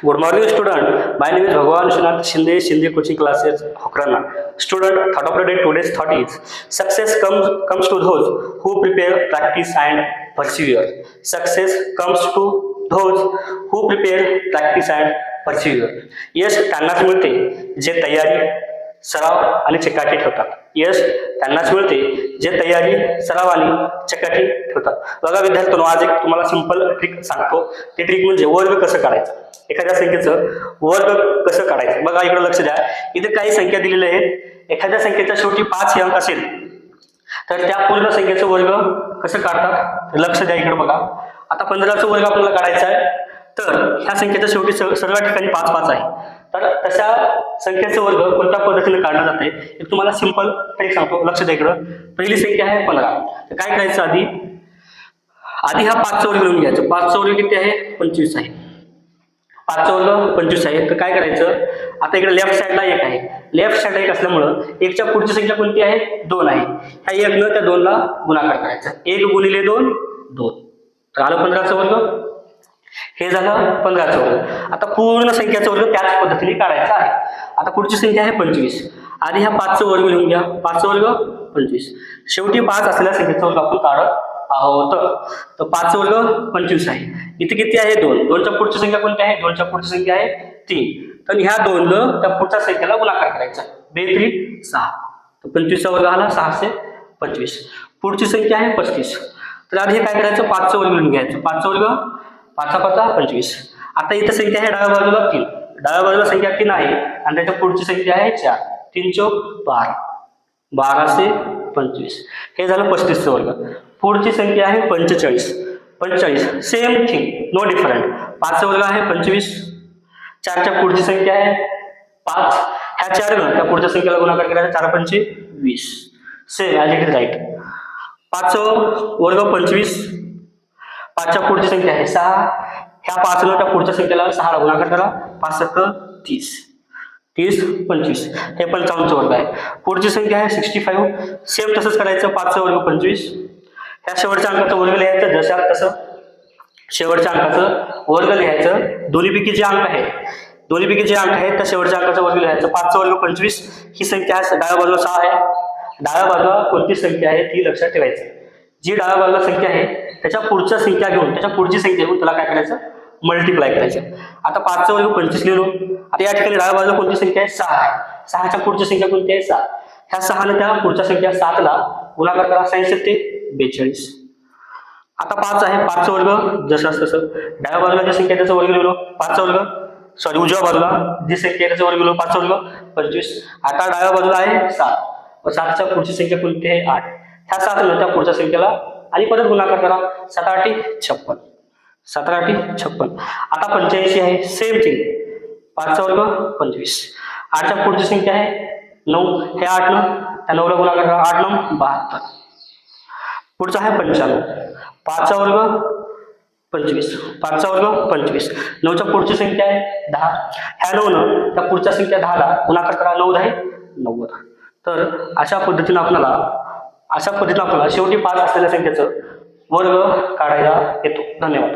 Good morning, student. My name is Bhagwan Vishwanath Shinde Coaching Classes, Hokrana. Student, thought of the day today's thought is success comes to those who prepare, practice, and persevere. Success comes to those who prepare, practice, and persevere. यश त्यांनाच मिळते जे तयारी, सराव आणि चिकाटी ठेवतात. यश त्यांनाच मिळते जे तयारी, सराव आणि चिकाटी ठेवतात. बघा विद्यार्थ्यांनो, आज एक तुम्हाला सिंपल ट्रिक सांगतो. ते ट्रिक म्हणजे वर्ग कसं काढायचं. एखाद्या संख्येचं वर्ग कसं काढायचं. बघा इकडे लक्ष द्या. इथे काही संख्या दिलेल्या आहेत. एखाद्या संख्येच्या शेवटी 5 हे अंक असेल तर त्या पूर्ण संख्येचं वर्ग कसं काढतात. लक्ष द्या इकडे बघा. आता 15चा वर्ग आपल्याला काढायचा आहे. तर ह्या संख्येच्या शेवटी सर्व ठिकाणी 5 आहे. तर तशा संख्येचं वर्ग कोणत्या पद्धतीने काढलं जाते एक तुम्हाला सिंपल ट्रिक सांगतो. लक्ष द्या इकडं. पहिली संख्या आहे 15. तर काय करायचं, आधी हा 5चा वर्ग लिहून घ्यायचं. 5चा वर्ग किती आहे, 25 आहे. 5चा वर्ग 25 आहे. तर काय करायचं, आता इकडे लेफ्ट साईडला 1 आहे. लेफ्ट साईडला 1 असल्यामुळं 1च्या पुढची संख्या कोणती आहे, 2 आहे. ह्या 1 त्या 2ला गुणाकार करायचा. 1 गुणिले 2 2. तर आलं 15चा वर्ग. हे झालं 15चा वर्ग. आता पूर्ण संख्याचा वर्ग त्याच पद्धतीने काढायचा आहे. आता पुढची संख्या आहे 25. आधी ह्या 5चा वर्ग लिहून घ्या. 5चा वर्ग 25. शेवटी 5 असलेल्या संख्येचा वर्ग आपण काढत आहोत. तर 5चा वर्ग 25 आहे. इथे किती आहे, 2. 2च्या पुढची संख्या कोणती आहे, 2च्या पुढची संख्या आहे 3. तर ह्या 2 त्या पुढच्या संख्येला गुणाकार करायचा. 2 3 6. तर 25चा वर्ग आला 625. पुढची संख्या आहे 35. तर आधी हे काय करायचं, 5चा वर्ग लिहून घ्यायचं. 5चा वर्ग 5 5 25. आता इथे संख्या आहे डाव्या बाजूला 3. डाव्या बाजूला संख्या 3 आहे आणि त्याच्या पुढची संख्या आहे 4. 3 चौक 12. 12 से 25. हे झालं 35चा वर्ग. पुढची संख्या आहे 45. 45 सेम थिंग, नो डिफरंट. 5चा वर्ग आहे 25. 4च्या पुढची संख्या आहे 5. ह्या 4 त्या पुढच्या संख्येला गुणाकार करायचा. 4 5 20. Same as it is right. 5चा वर्ग 25. 5च्या पुढची संख्या आहे 6. ह्या 5 त्या पुढच्या संख्येला 6 ला गुणाकार करा. 5 7 30. 30 25. हे 55चा वर्ग आहे. पुढची संख्या आहे 65. सेम तसंच करायचं. 5चा वर्ग 25. ह्या शेवटच्या अंकाचं वर्ग लिहायचं जशा तसं. शेवटच्या अंकाचं वर्ग लिहायचं. दोन्हीपैकी जे अंक आहेत त्या शेवटच्या अंकाचा वर्ग लिहायचं. 5चा वर्ग 25. ही संख्या डाव्या बाजूला 6 आहे. डाव्या बाजूला कोणती संख्या आहे ती लक्षात ठेवायचं. जी डाव्या बाजूला संख्या आहे त्याच्या पुढची संख्या घेऊन त्याला काय करायचं, मल्टिप्लाय करायचं. आता 5चा वर्ग 25 लिहिलो. आता या ठिकाणी डाव्या बाजूला कोणती संख्या आहे, 6 आहे. 6च्या पुढची संख्या कोणती आहे, 7. ह्या 6 त्या पुढच्या संख्या 7ला गुणाकार करा. 67 ते 42. आता 5 आहे. 5चा वर्ग जसं तसं. डाव्या बाजूला जी संख्या त्याचा वर्ग लिहिलो. 5चा वर्ग उजव्या बाजूला जी संख्या त्याचा वर्ग लिहिलो. 5चा वर्ग 25. आता डाव्या बाजूला आहे 7. व 7च्या पुढची संख्या कोणती आहे, 8. ह्या 7 त्या पुढच्या संख्येला आणि परत गुणाकार करा. 7 8 56. 7 8 56. आता 85 आहे. Same thing. 5चा वर्ग 25. 8च्या पुढची संख्या आहे 9. हे 8 त्या 9ला गुणाकार करा. 8 9 72. पुढचा आहे 95. 5चा वर्ग 25. 5चा वर्ग 25. 9च्या पुढची संख्या आहे 10. ह्या 9 त्या पुढच्या संख्या 10ला गुणाकार करा. 9 10 90. तर अशा पद्धतीने आपल्याला शेवटी 5 असलेल्या संख्येचं वर्ग काढायला येतो. धन्यवाद.